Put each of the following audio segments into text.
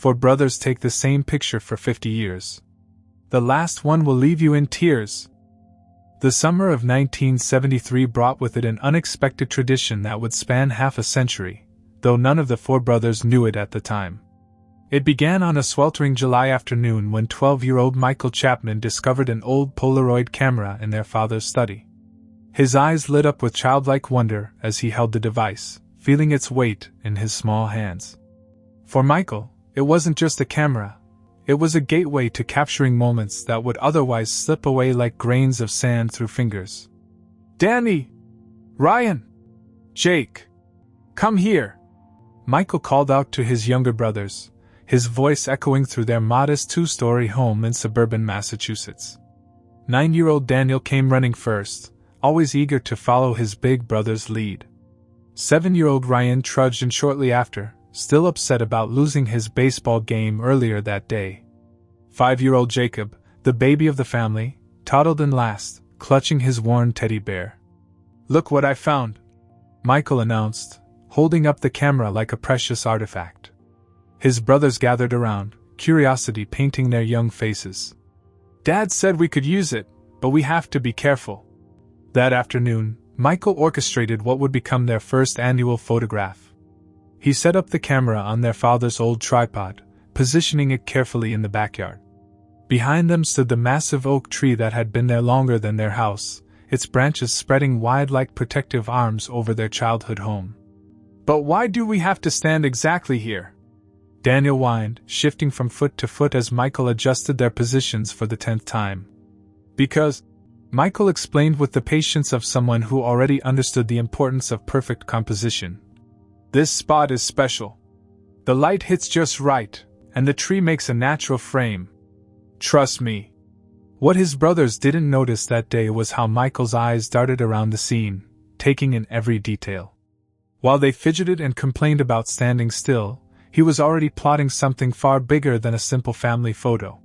4 brothers take the same picture for 50 years. The last one will leave you in tears. The summer of 1973 brought with it an unexpected tradition that would span half a century, though none of the 4 brothers knew it at the time. It began on a sweltering July afternoon when 12-year-old Michael Chapman discovered an old Polaroid camera in their father's study. His eyes lit up with childlike wonder as he held the device, feeling its weight in his small hands. For Michael, it wasn't just a camera. It was a gateway to capturing moments that would otherwise slip away like grains of sand through fingers. "Danny! Ryan! Jake! Come here!" Michael called out to his younger brothers, his voice echoing through their modest 2-story home in suburban Massachusetts. 9-year-old Daniel came running first, always eager to follow his big brother's lead. 7-year-old Ryan trudged in shortly after, still upset about losing his baseball game earlier that day. 5-year-old Jacob, the baby of the family, toddled in last, clutching his worn teddy bear. "Look what I found," Michael announced, holding up the camera like a precious artifact. His brothers gathered around, curiosity painting their young faces. "Dad said we could use it, but we have to be careful." That afternoon, Michael orchestrated what would become their first annual photograph. He set up the camera on their father's old tripod, positioning it carefully in the backyard. Behind them stood the massive oak tree that had been there longer than their house, its branches spreading wide like protective arms over their childhood home. "But why do we have to stand exactly here?" Daniel whined, shifting from foot to foot as Michael adjusted their positions for the 10th time. "Because," Michael explained with the patience of someone who already understood the importance of perfect composition, "this spot is special. The light hits just right, and the tree makes a natural frame. Trust me." What his brothers didn't notice that day was how Michael's eyes darted around the scene, taking in every detail. While they fidgeted and complained about standing still, he was already plotting something far bigger than a simple family photo.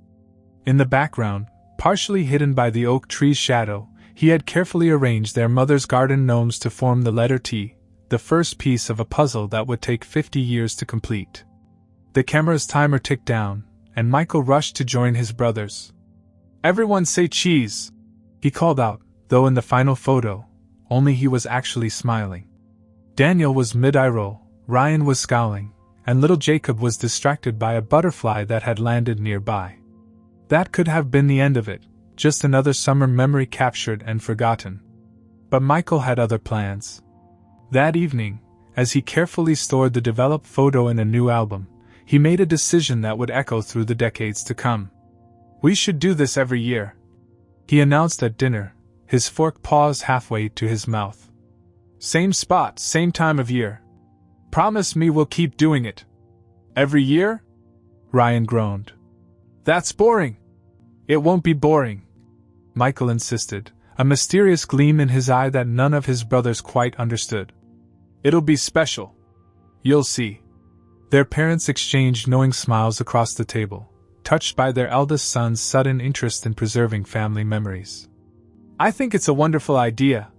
In the background, partially hidden by the oak tree's shadow, he had carefully arranged their mother's garden gnomes to form the letter T, the first piece of a puzzle that would take 50 years to complete. The camera's timer ticked down, and Michael rushed to join his brothers. "Everyone say cheese!" he called out, though in the final photo, only he was actually smiling. Daniel was mid-eye roll, Ryan was scowling, and little Jacob was distracted by a butterfly that had landed nearby. That could have been the end of it, just another summer memory captured and forgotten. But Michael had other plans. That evening, as he carefully stored the developed photo in a new album, he made a decision that would echo through the decades to come. "We should do this every year," he announced at dinner, his fork paused halfway to his mouth. "Same spot, same time of year. Promise me we'll keep doing it." "Every year?" Ryan groaned. "That's boring." "It won't be boring," Michael insisted, a mysterious gleam in his eye that none of his brothers quite understood. "It'll be special. You'll see." Their parents exchanged knowing smiles across the table, touched by their eldest son's sudden interest in preserving family memories. "I think it's a wonderful idea,"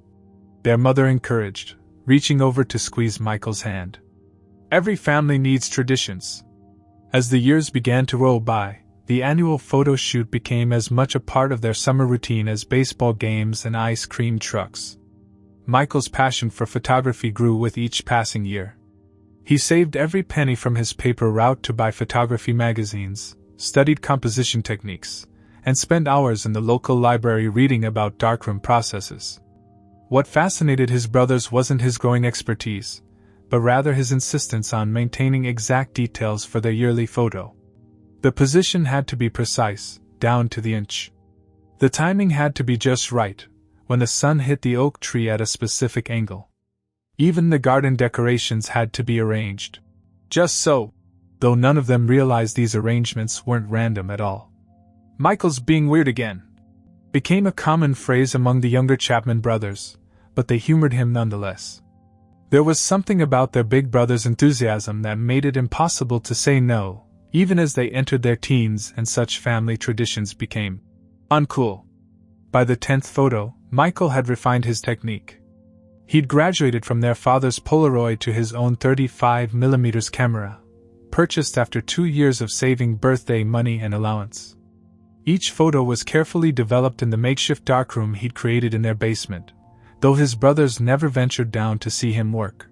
their mother encouraged, reaching over to squeeze Michael's hand. "Every family needs traditions." As the years began to roll by, the annual photo shoot became as much a part of their summer routine as baseball games and ice cream trucks. Michael's passion for photography grew with each passing year. He saved every penny from his paper route to buy photography magazines, studied composition techniques, and spent hours in the local library reading about darkroom processes. What fascinated his brothers wasn't his growing expertise, but rather his insistence on maintaining exact details for their yearly photo. The position had to be precise, down to the inch. The timing had to be just right, when the sun hit the oak tree at a specific angle. Even the garden decorations had to be arranged. Just so, though none of them realized these arrangements weren't random at all. "Michael's being weird again," became a common phrase among the younger Chapman brothers, but they humored him nonetheless. There was something about their big brother's enthusiasm that made it impossible to say no, even as they entered their teens and such family traditions became uncool. By the 10th photo, Michael had refined his technique. He'd graduated from their father's Polaroid to his own 35mm camera, purchased after 2 years of saving birthday money and allowance. Each photo was carefully developed in the makeshift darkroom he'd created in their basement, though his brothers never ventured down to see him work.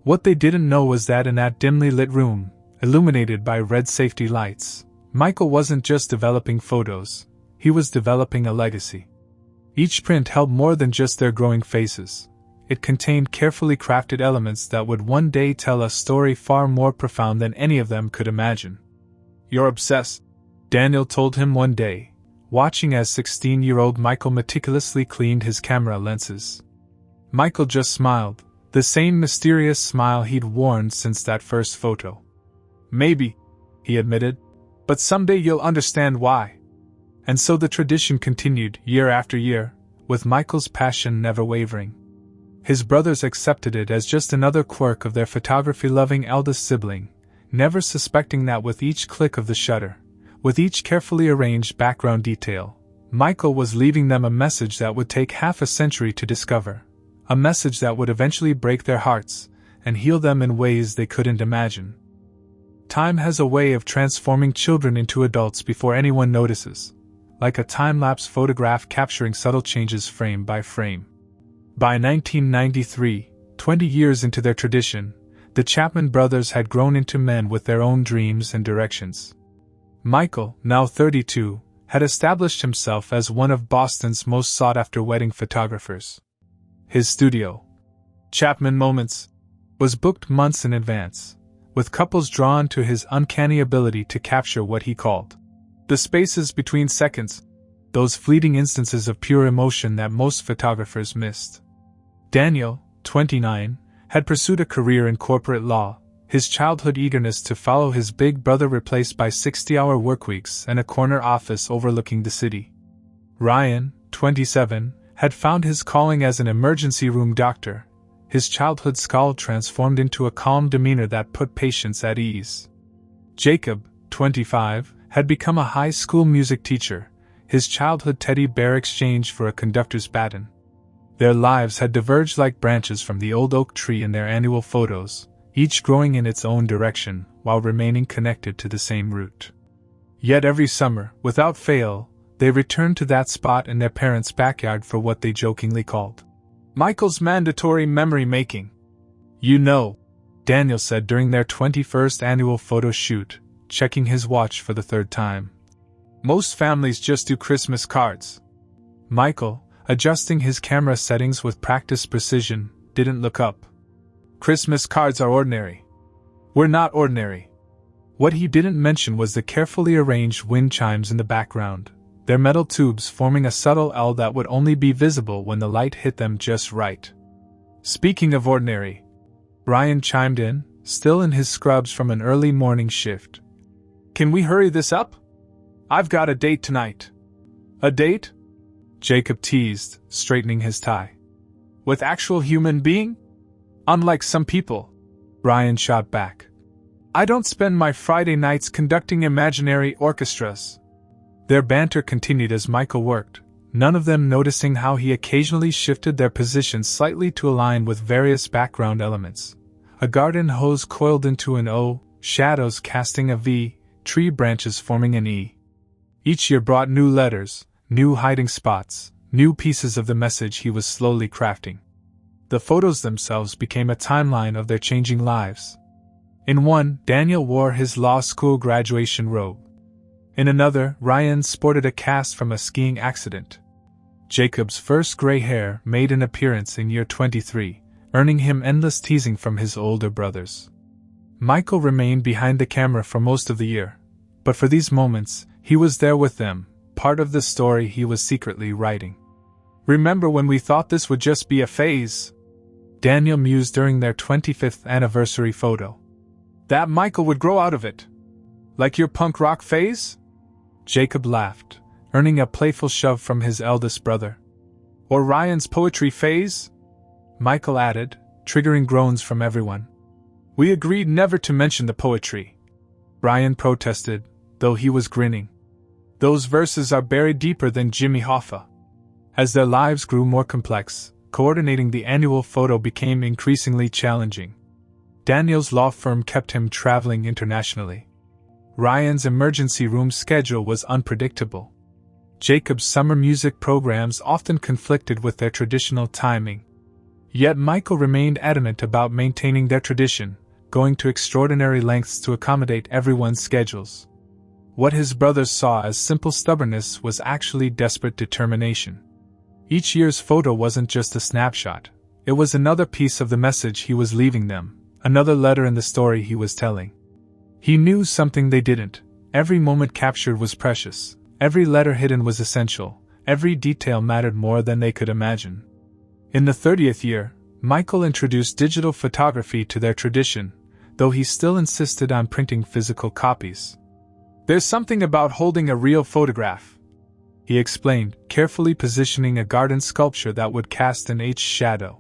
What they didn't know was that in that dimly lit room, illuminated by red safety lights, Michael wasn't just developing photos, he was developing a legacy. Each print held more than just their growing faces. It contained carefully crafted elements that would one day tell a story far more profound than any of them could imagine. "You're obsessed," Daniel told him one day, watching as 16-year-old Michael meticulously cleaned his camera lenses. Michael just smiled, the same mysterious smile he'd worn since that first photo. "Maybe," he admitted, "but someday you'll understand why." And so the tradition continued, year after year, with Michael's passion never wavering. His brothers accepted it as just another quirk of their photography-loving eldest sibling, never suspecting that with each click of the shutter, with each carefully arranged background detail, Michael was leaving them a message that would take half a century to discover, a message that would eventually break their hearts and heal them in ways they couldn't imagine. Time has a way of transforming children into adults before anyone notices, like a time-lapse photograph capturing subtle changes frame by frame. By 1993, 20 years into their tradition, the Chapman brothers had grown into men with their own dreams and directions. Michael, now 32, had established himself as one of Boston's most sought-after wedding photographers. His studio, Chapman Moments, was booked months in advance, with couples drawn to his uncanny ability to capture what he called the spaces between seconds, those fleeting instances of pure emotion that most photographers missed. Daniel, 29, had pursued a career in corporate law, his childhood eagerness to follow his big brother replaced by 60-hour workweeks and a corner office overlooking the city. Ryan, 27, had found his calling as an emergency room doctor, his childhood scowl transformed into a calm demeanor that put patients at ease. Jacob, 25, had become a high school music teacher, his childhood teddy bear exchanged for a conductor's baton. Their lives had diverged like branches from the old oak tree in their annual photos, each growing in its own direction while remaining connected to the same root. Yet every summer, without fail, they returned to that spot in their parents' backyard for what they jokingly called Michael's mandatory memory making. "You know," Daniel said during their 21st annual photo shoot, checking his watch for the third time, "most families just do Christmas cards." Michael, adjusting his camera settings with practiced precision, didn't look up. "Christmas cards are ordinary. We're not ordinary." What he didn't mention was the carefully arranged wind chimes in the background, their metal tubes forming a subtle L that would only be visible when the light hit them just right. "Speaking of ordinary," Ryan chimed in, still in his scrubs from an early morning shift, "can we hurry this up? I've got a date tonight." "A date?" Jacob teased, straightening his tie. "With actual human being? Unlike some people," Ryan shot back. "I don't spend my Friday nights conducting imaginary orchestras." Their banter continued as Michael worked, none of them noticing how he occasionally shifted their positions slightly to align with various background elements. A garden hose coiled into an O, shadows casting a V, tree branches forming an E. Each year brought new letters, new hiding spots, new pieces of the message he was slowly crafting. The photos themselves became a timeline of their changing lives. In one, Daniel wore his law school graduation robe. In another, Ryan sported a cast from a skiing accident. Jacob's first gray hair made an appearance in year 23, earning him endless teasing from his older brothers. Michael remained behind the camera for most of the year, but for these moments, he was there with them, part of the story he was secretly writing. "Remember when we thought this would just be a phase?" Daniel mused during their 25th anniversary photo. "That Michael would grow out of it. Like your punk rock phase?" Jacob laughed, earning a playful shove from his eldest brother. "Or Ryan's poetry phase?" Michael added, triggering groans from everyone. "We agreed never to mention the poetry," Ryan protested, though he was grinning. "Those verses are buried deeper than Jimmy Hoffa." As their lives grew more complex, coordinating the annual photo became increasingly challenging. Daniel's law firm kept him traveling internationally. Ryan's emergency room schedule was unpredictable. Jacob's summer music programs often conflicted with their traditional timing. Yet Michael remained adamant about maintaining their tradition, going to extraordinary lengths to accommodate everyone's schedules. What his brothers saw as simple stubbornness was actually desperate determination. Each year's photo wasn't just a snapshot, it was another piece of the message he was leaving them, another letter in the story he was telling. He knew something they didn't. Every moment captured was precious, every letter hidden was essential, every detail mattered more than they could imagine. In the 30th year, Michael introduced digital photography to their tradition, though he still insisted on printing physical copies. "There's something about holding a real photograph," he explained, carefully positioning a garden sculpture that would cast an etched shadow.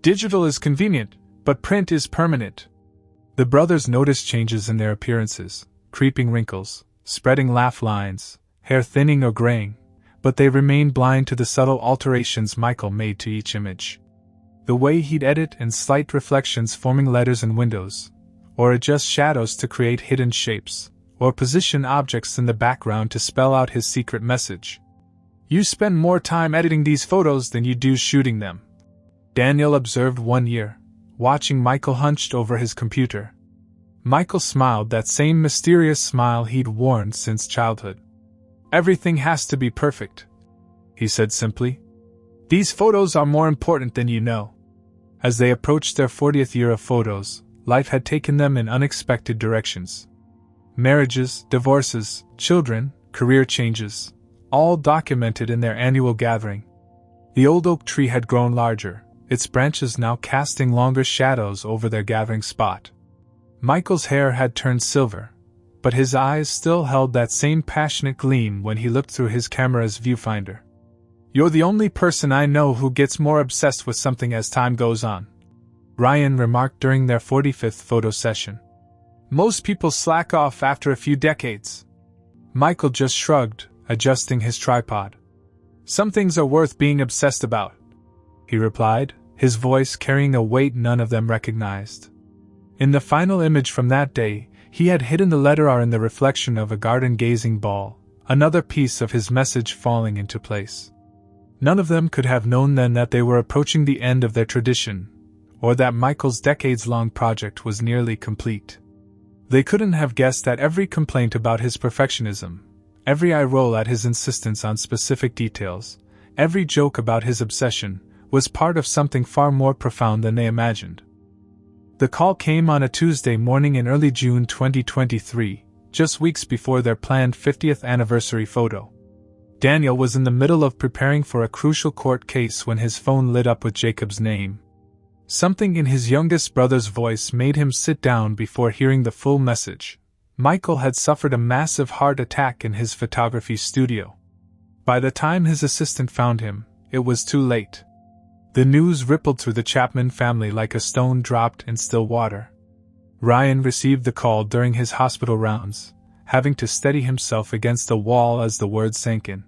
"Digital is convenient, but print is permanent." The brothers noticed changes in their appearances, creeping wrinkles, spreading laugh lines, hair thinning or graying, but they remained blind to the subtle alterations Michael made to each image. The way he'd edit in slight reflections forming letters and windows, or adjust shadows to create hidden shapes, or position objects in the background to spell out his secret message. "You spend more time editing these photos than you do shooting them," Daniel observed one year, watching Michael hunched over his computer. Michael smiled, that same mysterious smile he'd worn since childhood. "Everything has to be perfect," he said simply. "These photos are more important than you know." As they approached their 40th year of photos, life had taken them in unexpected directions. Marriages, divorces, children, career changes, all documented in their annual gathering. The old oak tree had grown larger, its branches now casting longer shadows over their gathering spot. Michael's hair had turned silver, but his eyes still held that same passionate gleam when he looked through his camera's viewfinder. "You're the only person I know who gets more obsessed with something as time goes on," Ryan remarked during their 45th photo session. "Most people slack off after a few decades." Michael just shrugged, adjusting his tripod. "Some things are worth being obsessed about," he replied, his voice carrying a weight none of them recognized. In the final image from that day, he had hidden the letter R in the reflection of a garden-gazing ball, another piece of his message falling into place. None of them could have known then that they were approaching the end of their tradition, or that Michael's decades-long project was nearly complete. They couldn't have guessed that every complaint about his perfectionism, every eye roll at his insistence on specific details, every joke about his obsession, was part of something far more profound than they imagined. The call came on a Tuesday morning in early June 2023, just weeks before their planned 50th anniversary photo. Daniel was in the middle of preparing for a crucial court case when his phone lit up with Jacob's name. Something in his youngest brother's voice made him sit down before hearing the full message. Michael had suffered a massive heart attack in his photography studio. By the time his assistant found him, it was too late. The news rippled through the Chapman family like a stone dropped in still water. Ryan received the call during his hospital rounds, having to steady himself against the wall as the words sank in.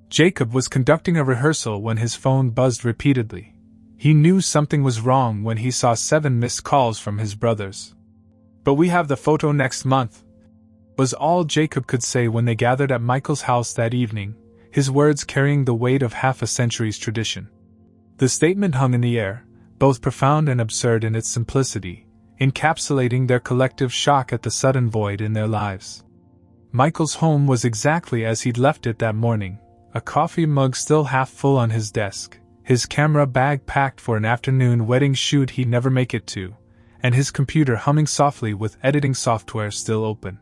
Jacob was conducting a rehearsal when his phone buzzed repeatedly. He knew something was wrong when he saw 7 missed calls from his brothers. "But we have the photo next month," was all Jacob could say when they gathered at Michael's house that evening, his words carrying the weight of half a century's tradition. The statement hung in the air, both profound and absurd in its simplicity, encapsulating their collective shock at the sudden void in their lives. Michael's home was exactly as he'd left it that morning, a coffee mug still half full on his desk, his camera bag packed for an afternoon wedding shoot he'd never make it to, and his computer humming softly with editing software still open.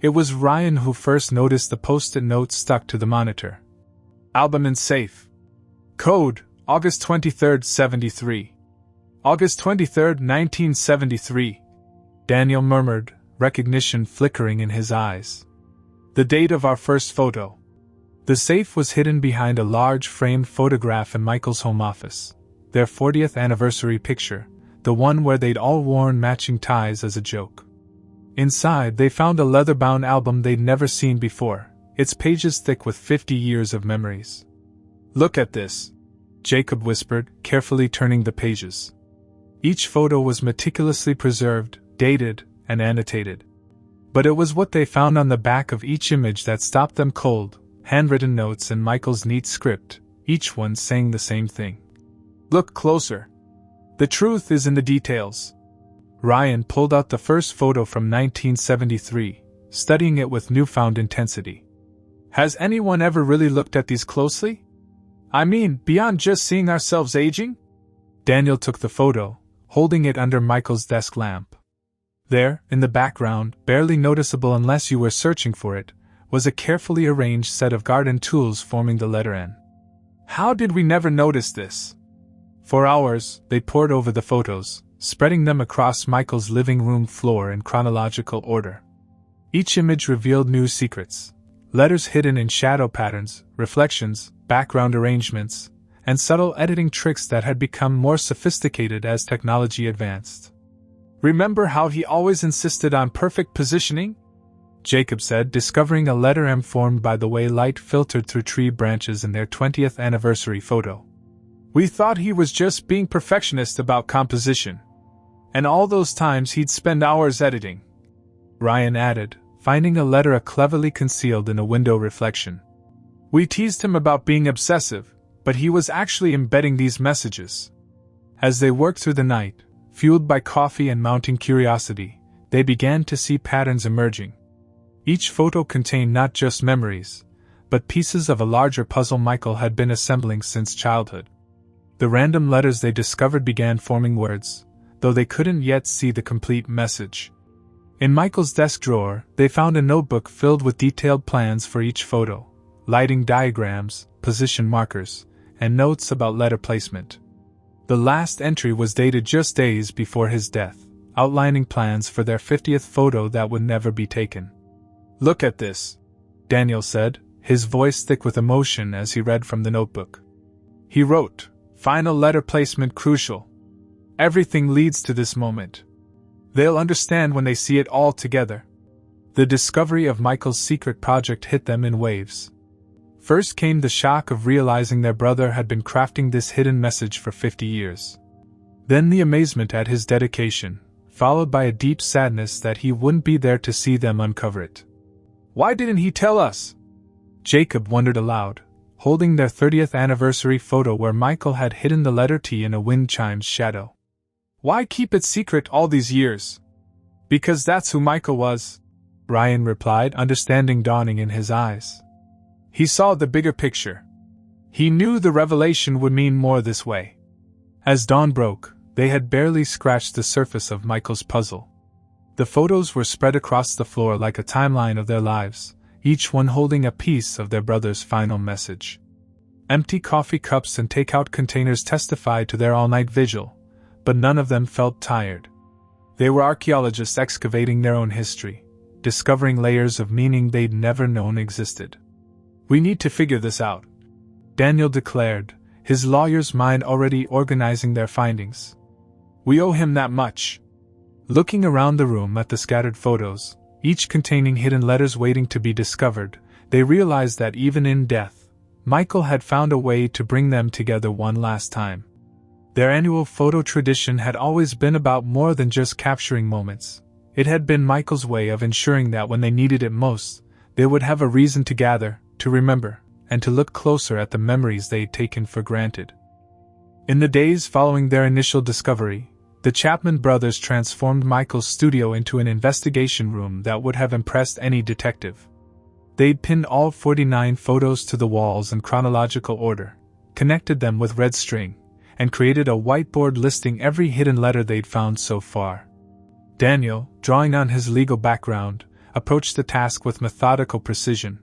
It was Ryan who first noticed the post-it note stuck to the monitor. "Album in safe. Code, August 23, 73. August 23, 1973. Daniel murmured, recognition flickering in his eyes. "The date of our first photo." The safe was hidden behind a large framed photograph in Michael's home office, their 40th anniversary picture, the one where they'd all worn matching ties as a joke. Inside, they found a leather-bound album they'd never seen before, its pages thick with 50 years of memories. "Look at this," Jacob whispered, carefully turning the pages. Each photo was meticulously preserved, dated, and annotated. But it was what they found on the back of each image that stopped them cold: handwritten notes and Michael's neat script, each one saying the same thing. "Look closer. The truth is in the details." Ryan pulled out the first photo from 1973, studying it with newfound intensity. "Has anyone ever really looked at these closely? I mean, beyond just seeing ourselves aging?" Daniel took the photo, holding it under Michael's desk lamp. There, in the background, barely noticeable unless you were searching for it, was a carefully arranged set of garden tools forming the letter N. "How did we never notice this?" For hours, they pored over the photos, spreading them across Michael's living room floor in chronological order. Each image revealed new secrets: letters hidden in shadow patterns, reflections, background arrangements, and subtle editing tricks that had become more sophisticated as technology advanced. "Remember how he always insisted on perfect positioning?" Jacob said, discovering a letter M formed by the way light filtered through tree branches in their 20th anniversary photo. "We thought he was just being perfectionist about composition. And all those times he'd spend hours editing," Ryan added, finding a letter cleverly concealed in a window reflection. "We teased him about being obsessive, but he was actually embedding these messages." As they worked through the night, fueled by coffee and mounting curiosity, they began to see patterns emerging. Each photo contained not just memories, but pieces of a larger puzzle Michael had been assembling since childhood. The random letters they discovered began forming words, though they couldn't yet see the complete message. In Michael's desk drawer, they found a notebook filled with detailed plans for each photo, lighting diagrams, position markers, and notes about letter placement. The last entry was dated just days before his death, outlining plans for their 50th photo that would never be taken. "Look at this," Daniel said, his voice thick with emotion as he read from the notebook. He wrote, "Final letter placement crucial. Everything leads to this moment. They'll understand when they see it all together." The discovery of Michael's secret project hit them in waves. First came the shock of realizing their brother had been crafting this hidden message for 50 years. Then the amazement at his dedication, followed by a deep sadness that he wouldn't be there to see them uncover it. "Why didn't he tell us?" Jacob wondered aloud, holding their 30th anniversary photo where Michael had hidden the letter T in a wind chime's shadow. "Why keep it secret all these years?" "Because that's who Michael was," Ryan replied, understanding dawning in his eyes. He saw the bigger picture. He knew the revelation would mean more this way. As dawn broke, they had barely scratched the surface of Michael's puzzle. The photos were spread across the floor like a timeline of their lives, each one holding a piece of their brother's final message. Empty coffee cups and takeout containers testified to their all-night vigil, but none of them felt tired. They were archaeologists excavating their own history, discovering layers of meaning they'd never known existed. "We need to figure this out," Daniel declared, his lawyer's mind already organizing their findings. "We owe him that much." Looking around the room at the scattered photos, each containing hidden letters waiting to be discovered, they realized that even in death, Michael had found a way to bring them together one last time. Their annual photo tradition had always been about more than just capturing moments. It had been Michael's way of ensuring that when they needed it most, they would have a reason to gather, to remember, and to look closer at the memories they'd taken for granted. In the days following their initial discovery, the Chapman brothers transformed Michael's studio into an investigation room that would have impressed any detective. They'd pinned all 49 photos to the walls in chronological order, connected them with red string, and created a whiteboard listing every hidden letter they'd found so far. Daniel, drawing on his legal background, approached the task with methodical precision.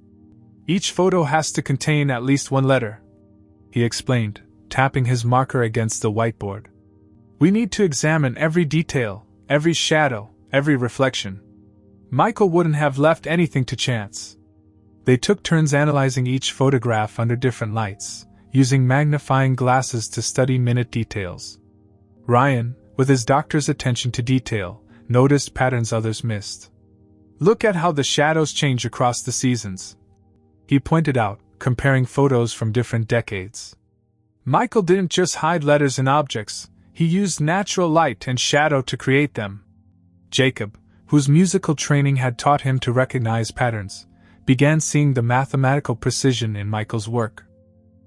"Each photo has to contain at least one letter," he explained, tapping his marker against the whiteboard. "We need to examine every detail, every shadow, every reflection. Michael wouldn't have left anything to chance." They took turns analyzing each photograph under different lights, using magnifying glasses to study minute details. Ryan, with his doctor's attention to detail, noticed patterns others missed. "Look at how the shadows change across the seasons," he pointed out, comparing photos from different decades. "Michael didn't just hide letters and objects, He used natural light and shadow to create them. Jacob, whose musical training had taught him to recognize patterns, began seeing the mathematical precision in Michael's work.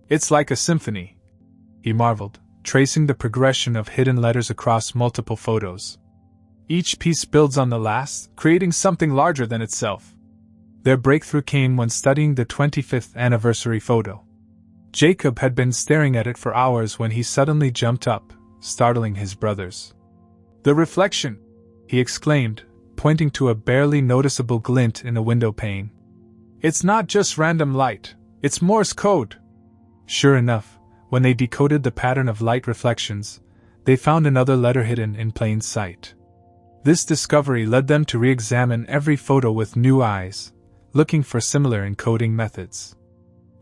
"It's like a symphony," he marveled, tracing the progression of hidden letters across multiple photos. "Each piece builds on the last, creating something larger than itself." Their breakthrough came when studying the 25th anniversary photo. Jacob had been staring at it for hours when he suddenly jumped up, startling his brothers. "The reflection!" he exclaimed, pointing to a barely noticeable glint in a window pane. "It's not just random light, it's Morse code." Sure enough, when they decoded the pattern of light reflections, they found another letter hidden in plain sight. This discovery led them to re-examine every photo with new eyes, looking for similar encoding methods.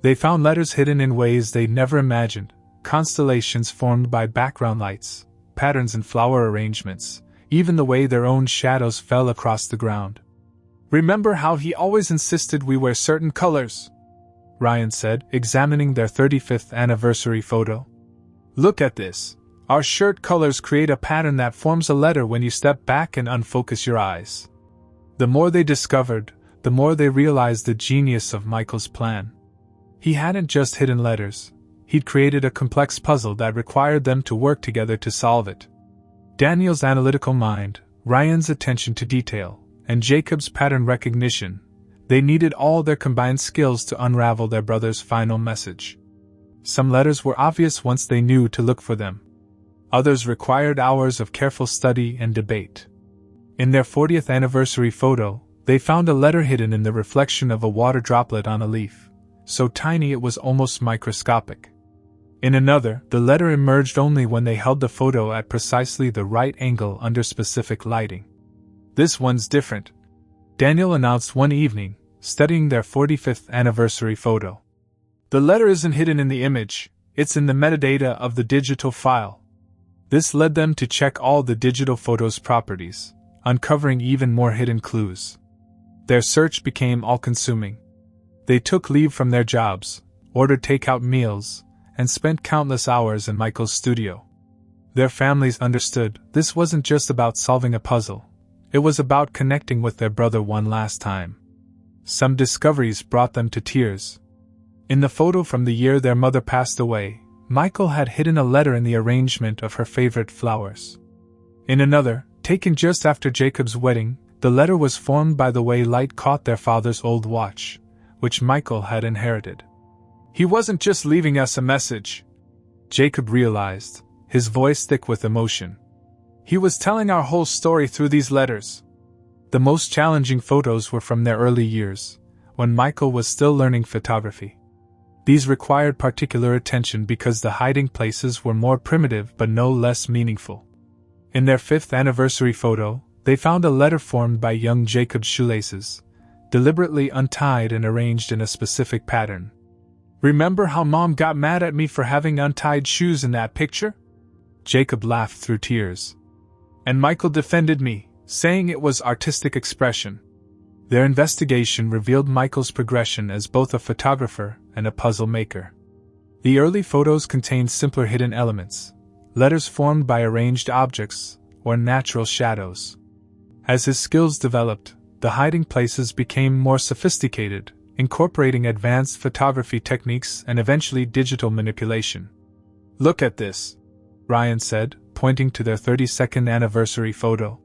They found letters hidden in ways they'd never imagined, constellations formed by background lights, patterns in flower arrangements, even the way their own shadows fell across the ground. "Remember how he always insisted we wear certain colors?" Ryan said, examining their 35th anniversary photo. "Look at this. Our shirt colors create a pattern that forms a letter when you step back and unfocus your eyes." The more they discovered, the more they realized the genius of Michael's plan. He hadn't just hidden letters, he'd created a complex puzzle that required them to work together to solve it. Daniel's analytical mind, Ryan's attention to detail, and Jacob's pattern recognition, they needed all their combined skills to unravel their brother's final message. Some letters were obvious once they knew to look for them. Others required hours of careful study and debate. In their 40th anniversary photo, they found a letter hidden in the reflection of a water droplet on a leaf, so tiny it was almost microscopic. In another, the letter emerged only when they held the photo at precisely the right angle under specific lighting. "This one's different," Daniel announced one evening, studying their 45th anniversary photo. "The letter isn't hidden in the image, it's in the metadata of the digital file." This led them to check all the digital photo's properties, uncovering even more hidden clues. Their search became all-consuming. They took leave from their jobs, ordered takeout meals, and spent countless hours in Michael's studio. Their families understood this wasn't just about solving a puzzle, it was about connecting with their brother one last time. Some discoveries brought them to tears. In the photo from the year their mother passed away, Michael had hidden a letter in the arrangement of her favorite flowers. In another, taken just after Jacob's wedding, the letter was formed by the way light caught their father's old watch, which Michael had inherited. "He wasn't just leaving us a message," Jacob realized, his voice thick with emotion. "He was telling our whole story through these letters." The most challenging photos were from their early years, when Michael was still learning photography. These required particular attention because the hiding places were more primitive but no less meaningful. In their 5th anniversary photo, they found a letter formed by young Jacob's shoelaces, deliberately untied and arranged in a specific pattern. "Remember how Mom got mad at me for having untied shoes in that picture?" Jacob laughed through tears. "And Michael defended me, saying it was artistic expression." Their investigation revealed Michael's progression as both a photographer and a puzzle maker. The early photos contained simpler hidden elements, letters formed by arranged objects, or natural shadows. As his skills developed, the hiding places became more sophisticated, incorporating advanced photography techniques and eventually digital manipulation. "Look at this," Ryan said, pointing to their 32nd anniversary photo.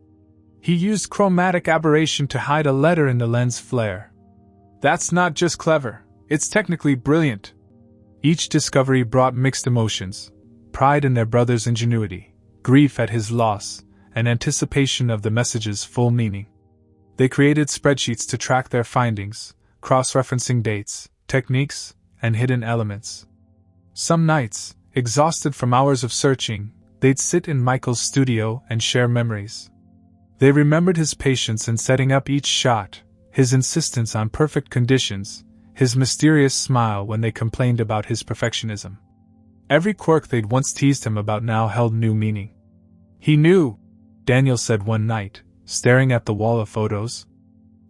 "He used chromatic aberration to hide a letter in the lens flare. That's not just clever, it's technically brilliant." Each discovery brought mixed emotions: pride in their brother's ingenuity, grief at his loss, and anticipation of the message's full meaning. They created spreadsheets to track their findings, cross-referencing dates, techniques, and hidden elements. Some nights, exhausted from hours of searching, they'd sit in Michael's studio and share memories. They remembered his patience in setting up each shot, his insistence on perfect conditions, his mysterious smile when they complained about his perfectionism. Every quirk they'd once teased him about now held new meaning. "He knew," Daniel said one night, staring at the wall of photos.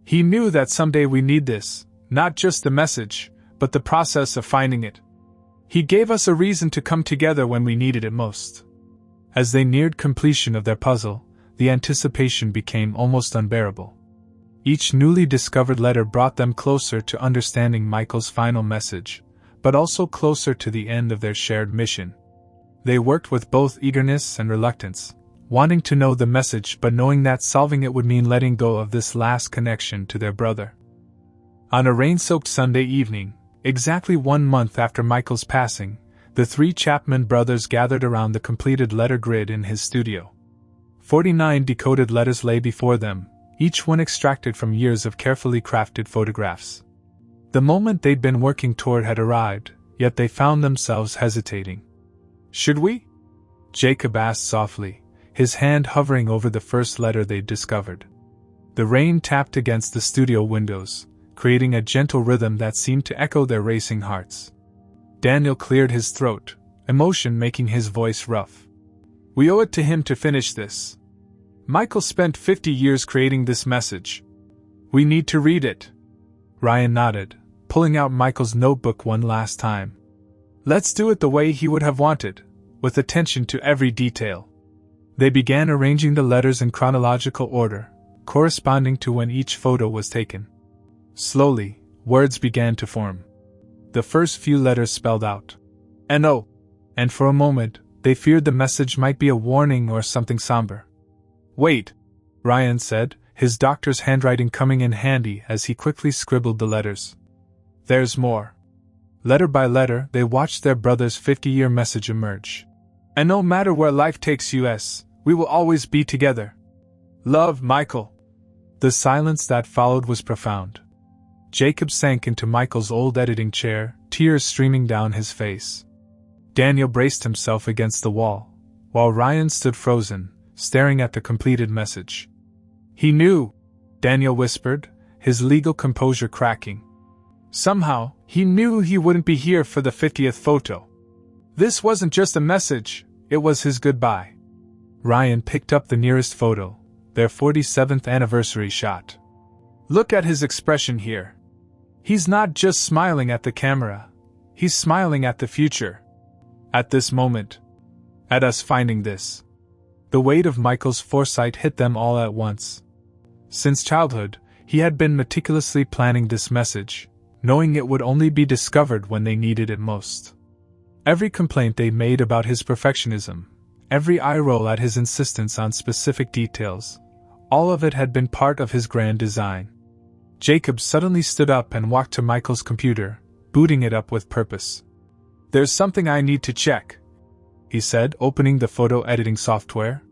"He knew that someday we need this, not just the message, but the process of finding it. He gave us a reason to come together when we needed it most." As they neared completion of their puzzle, the anticipation became almost unbearable. Each newly discovered letter brought them closer to understanding Michael's final message, but also closer to the end of their shared mission. They worked with both eagerness and reluctance, wanting to know the message but knowing that solving it would mean letting go of this last connection to their brother. On a rain-soaked Sunday evening, exactly 1 month after Michael's passing, the 3 Chapman brothers gathered around the completed letter grid in his studio. 49 decoded letters lay before them, each one extracted from years of carefully crafted photographs. The moment they'd been working toward had arrived, yet they found themselves hesitating. "Should we?" Jacob asked softly, his hand hovering over the first letter they'd discovered. The rain tapped against the studio windows, creating a gentle rhythm that seemed to echo their racing hearts. Daniel cleared his throat, emotion making his voice rough. "We owe it to him to finish this. Michael spent 50 years creating this message. We need to read it." Ryan nodded, pulling out Michael's notebook one last time. "Let's do it the way he would have wanted, with attention to every detail." They began arranging the letters in chronological order, corresponding to when each photo was taken. Slowly, words began to form. The first few letters spelled out N-O, and for a moment, they feared the message might be a warning or something somber. "Wait," Ryan said, his doctor's handwriting coming in handy as he quickly scribbled the letters. "There's more." Letter by letter, they watched their brother's 50-year message emerge. "And no matter where life takes us, we will always be together. Love, Michael." The silence that followed was profound. Jacob sank into Michael's old editing chair, tears streaming down his face. Daniel braced himself against the wall, while Ryan stood frozen, staring at the completed message. "He knew," Daniel whispered, his legal composure cracking. "Somehow, he knew he wouldn't be here for the 50th photo. This wasn't just a message, it was his goodbye." Ryan picked up the nearest photo, their 47th anniversary shot. "Look at his expression here. He's not just smiling at the camera, he's smiling at the future. At this moment. At us finding this." The weight of Michael's foresight hit them all at once. Since childhood, he had been meticulously planning this message, knowing it would only be discovered when they needed it most. Every complaint they made about his perfectionism, every eye roll at his insistence on specific details, all of it had been part of his grand design. Jacob suddenly stood up and walked to Michael's computer, booting it up with purpose. "There's something I need to check," he said, opening the photo editing software.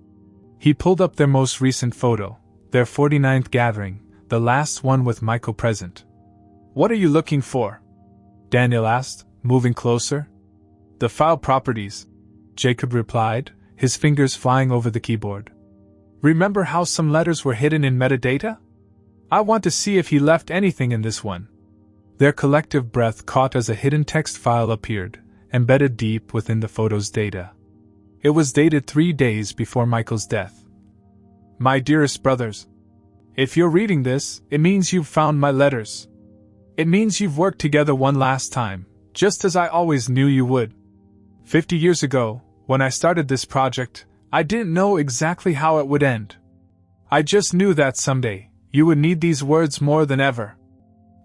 He pulled up their most recent photo, their 49th gathering, the last one with Michael present. "What are you looking for?" Daniel asked, moving closer. "The file properties," Jacob replied, his fingers flying over the keyboard. "Remember how some letters were hidden in metadata? I want to see if he left anything in this one." Their collective breath caught as a hidden text file appeared, embedded deep within the photo's data. It was dated 3 days before Michael's death. "My dearest brothers, if you're reading this, it means you've found my letters. It means you've worked together one last time, just as I always knew you would. 50 years ago, when I started this project, I didn't know exactly how it would end. I just knew that someday, you would need these words more than ever.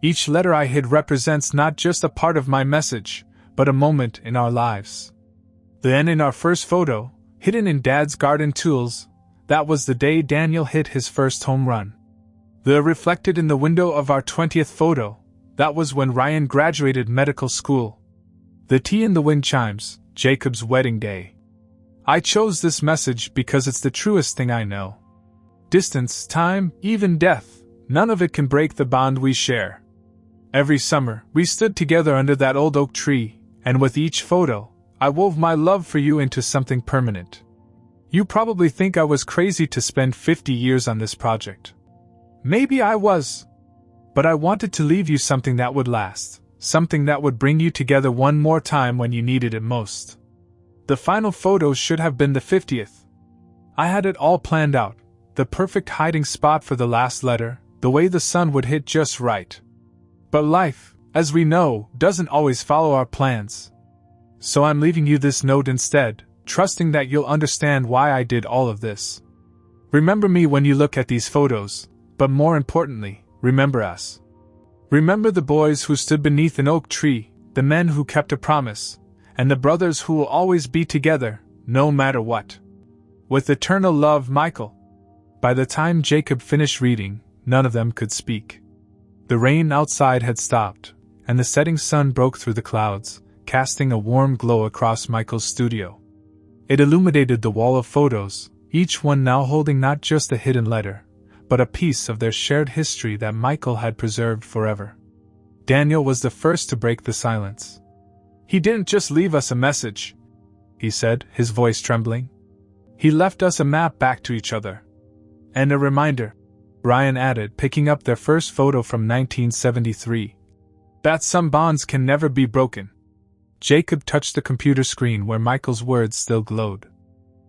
Each letter I hid represents not just a part of my message, but a moment in our lives. Then in our first photo, hidden in Dad's garden tools, that was the day Daniel hit his first home run. The reflected in the window of our 20th photo, that was when Ryan graduated medical school. The tea in the wind chimes, Jacob's wedding day. I chose this message because it's the truest thing I know. Distance, time, even death, none of it can break the bond we share. Every summer, we stood together under that old oak tree, and with each photo, I wove my love for you into something permanent. You probably think I was crazy to spend 50 years on this project. Maybe I was. But I wanted to leave you something that would last, something that would bring you together one more time when you needed it most. The final photo should have been the 50th. I had it all planned out, the perfect hiding spot for the last letter, the way the sun would hit just right. But life, as we know, doesn't always follow our plans. So I'm leaving you this note instead, trusting that you'll understand why I did all of this. Remember me when you look at these photos, but more importantly, remember us. Remember the boys who stood beneath an oak tree, the men who kept a promise, and the brothers who will always be together, no matter what. With eternal love, Michael." By the time Jacob finished reading, none of them could speak. The rain outside had stopped, and the setting sun broke through the clouds, casting a warm glow across Michael's studio. It illuminated the wall of photos, each one now holding not just a hidden letter, but a piece of their shared history that Michael had preserved forever. Daniel was the first to break the silence. "He didn't just leave us a message," he said, his voice trembling. "He left us a map back to each other. And a reminder," Ryan added, picking up their first photo from 1973. "That some bonds can never be broken." Jacob touched the computer screen where Michael's words still glowed.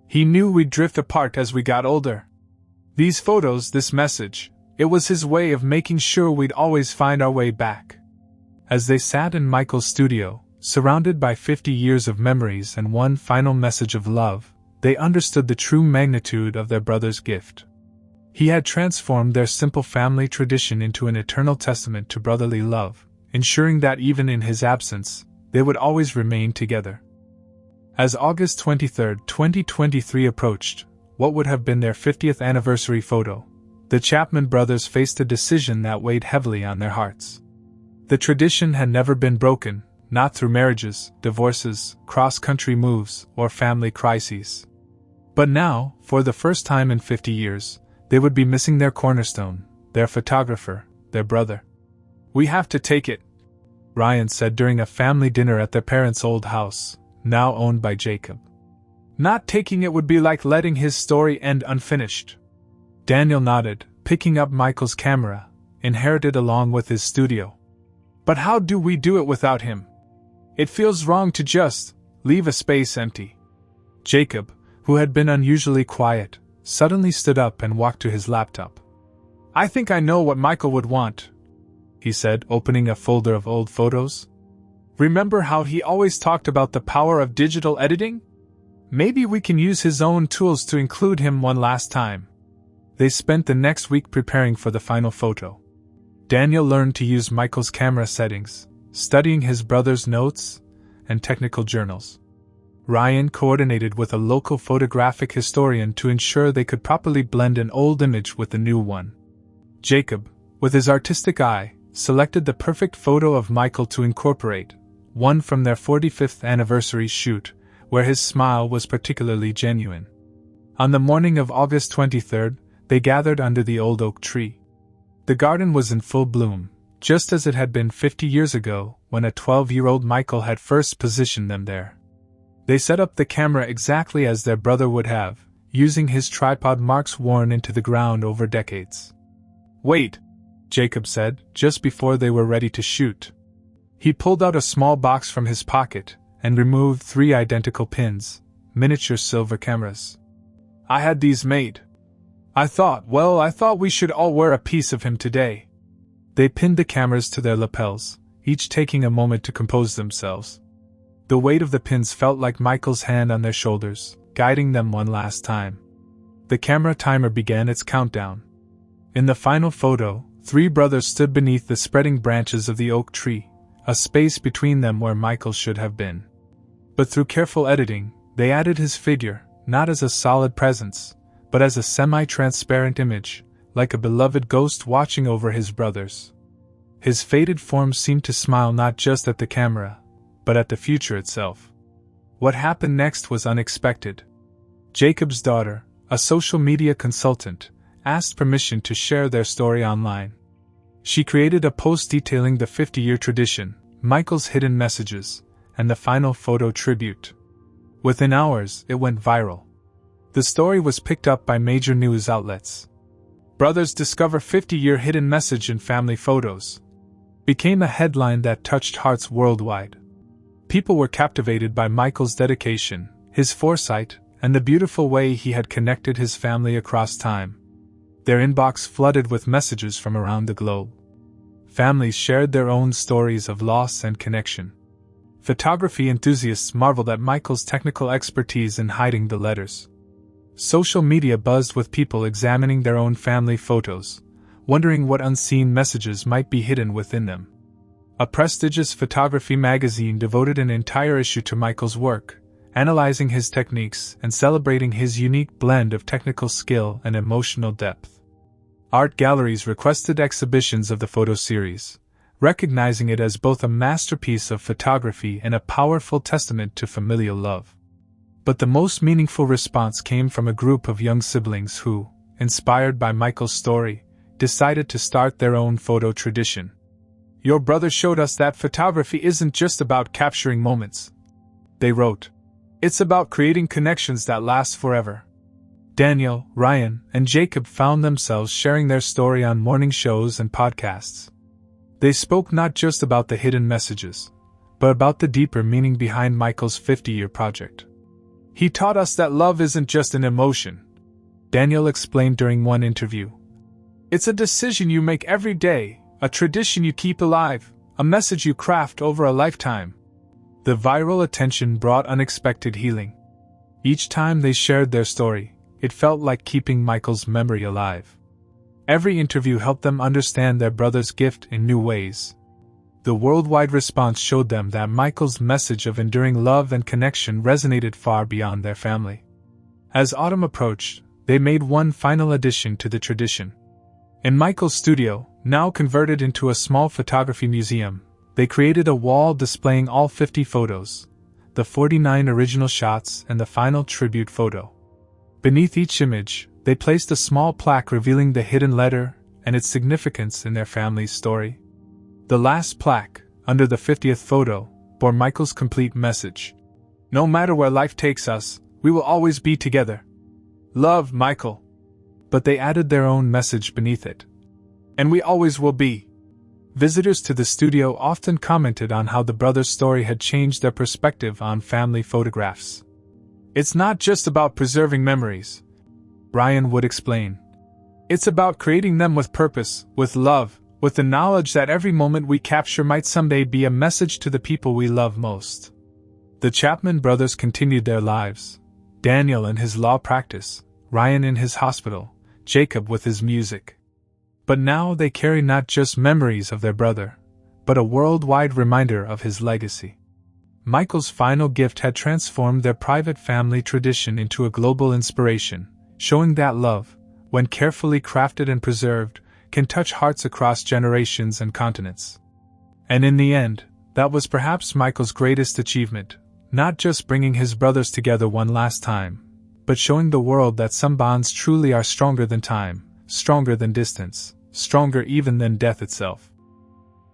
"He knew we'd drift apart as we got older. These photos, this message, it was his way of making sure we'd always find our way back." As they sat in Michael's studio, surrounded by 50 years of memories and one final message of love, they understood the true magnitude of their brother's gift. He had transformed their simple family tradition into an eternal testament to brotherly love, ensuring that even in his absence, they would always remain together. As August 23, 2023 approached, what would have been their 50th anniversary photo, the Chapman brothers faced a decision that weighed heavily on their hearts. The tradition had never been broken, not through marriages, divorces, cross-country moves, or family crises. But now, for the first time in 50 years, they would be missing their cornerstone, their photographer, their brother. "We have to take it," Ryan said during a family dinner at their parents' old house, now owned by Jacob. "Not taking it would be like letting his story end unfinished." Daniel nodded, picking up Michael's camera, inherited along with his studio. "But how do we do it without him? It feels wrong to just leave a space empty." Jacob, who had been unusually quiet, suddenly stood up and walked to his laptop. "I think I know what Michael would want," he said, opening a folder of old photos. "Remember how he always talked about the power of digital editing? Maybe we can use his own tools to include him one last time." They spent the next week preparing for the final photo. Daniel learned to use Michael's camera settings, studying his brother's notes and technical journals. Ryan coordinated with a local photographic historian to ensure they could properly blend an old image with the new one. Jacob, with his artistic eye, selected the perfect photo of Michael to incorporate, one from their 45th anniversary shoot, where his smile was particularly genuine. On the morning of August 23rd, they gathered under the old oak tree. The garden was in full bloom, just as it had been 50 years ago when a 12-year-old Michael had first positioned them there. They set up the camera exactly as their brother would have, using his tripod marks worn into the ground over decades. "Wait," Jacob said, just before they were ready to shoot. He pulled out a small box from his pocket and removed 3 identical pins, miniature silver cameras. "I had these made. I thought we should all wear a piece of him today." They pinned the cameras to their lapels, each taking a moment to compose themselves. The weight of the pins felt like Michael's hand on their shoulders, guiding them one last time. The camera timer began its countdown. In the final photo, 3 brothers stood beneath the spreading branches of the oak tree, a space between them where Michael should have been. But through careful editing, they added his figure, not as a solid presence, but as a semi-transparent image, like a beloved ghost watching over his brothers. His faded form seemed to smile not just at the camera, but at the future itself. What happened next was unexpected. Jacob's daughter, a social media consultant, asked permission to share their story online. She created a post detailing the 50-year tradition, Michael's hidden messages, and the final photo tribute. Within hours, it went viral. The story was picked up by major news outlets. "Brothers discover 50-year hidden message in family photos," became a headline that touched hearts worldwide. People were captivated by Michael's dedication, his foresight, and the beautiful way he had connected his family across time. Their inbox flooded with messages from around the globe. Families shared their own stories of loss and connection. Photography enthusiasts marveled at Michael's technical expertise in hiding the letters. Social media buzzed with people examining their own family photos, wondering what unseen messages might be hidden within them. A prestigious photography magazine devoted an entire issue to Michael's work, analyzing his techniques and celebrating his unique blend of technical skill and emotional depth. Art galleries requested exhibitions of the photo series, recognizing it as both a masterpiece of photography and a powerful testament to familial love. But the most meaningful response came from a group of young siblings who, inspired by Michael's story, decided to start their own photo tradition. "Your brother showed us that photography isn't just about capturing moments," they wrote. "It's about creating connections that last forever." Daniel, Ryan, and Jacob found themselves sharing their story on morning shows and podcasts. They spoke not just about the hidden messages, but about the deeper meaning behind Michael's 50-year project. "He taught us that love isn't just an emotion," Daniel explained during one interview. "It's a decision you make every day, a tradition you keep alive, a message you craft over a lifetime." The viral attention brought unexpected healing. Each time they shared their story, it felt like keeping Michael's memory alive. Every interview helped them understand their brother's gift in new ways. The worldwide response showed them that Michael's message of enduring love and connection resonated far beyond their family. As autumn approached, they made one final addition to the tradition. In Michael's studio, now converted into a small photography museum, they created a wall displaying all 50 photos, the 49 original shots and the final tribute photo. Beneath each image, they placed a small plaque revealing the hidden letter and its significance in their family's story. The last plaque, under the 50th photo, bore Michael's complete message. "No matter where life takes us, we will always be together. Love, Michael." But they added their own message beneath it. "And we always will be." Visitors to the studio often commented on how the brothers' story had changed their perspective on family photographs. "It's not just about preserving memories," Ryan would explain. "It's about creating them with purpose, with love, with the knowledge that every moment we capture might someday be a message to the people we love most." The Chapman brothers continued their lives, Daniel in his law practice, Ryan in his hospital, Jacob with his music. But now they carry not just memories of their brother, but a worldwide reminder of his legacy. Michael's final gift had transformed their private family tradition into a global inspiration, showing that love, when carefully crafted and preserved, can touch hearts across generations and continents. And in the end, that was perhaps Michael's greatest achievement, not just bringing his brothers together one last time, but showing the world that some bonds truly are stronger than time, stronger than distance, stronger even than death itself.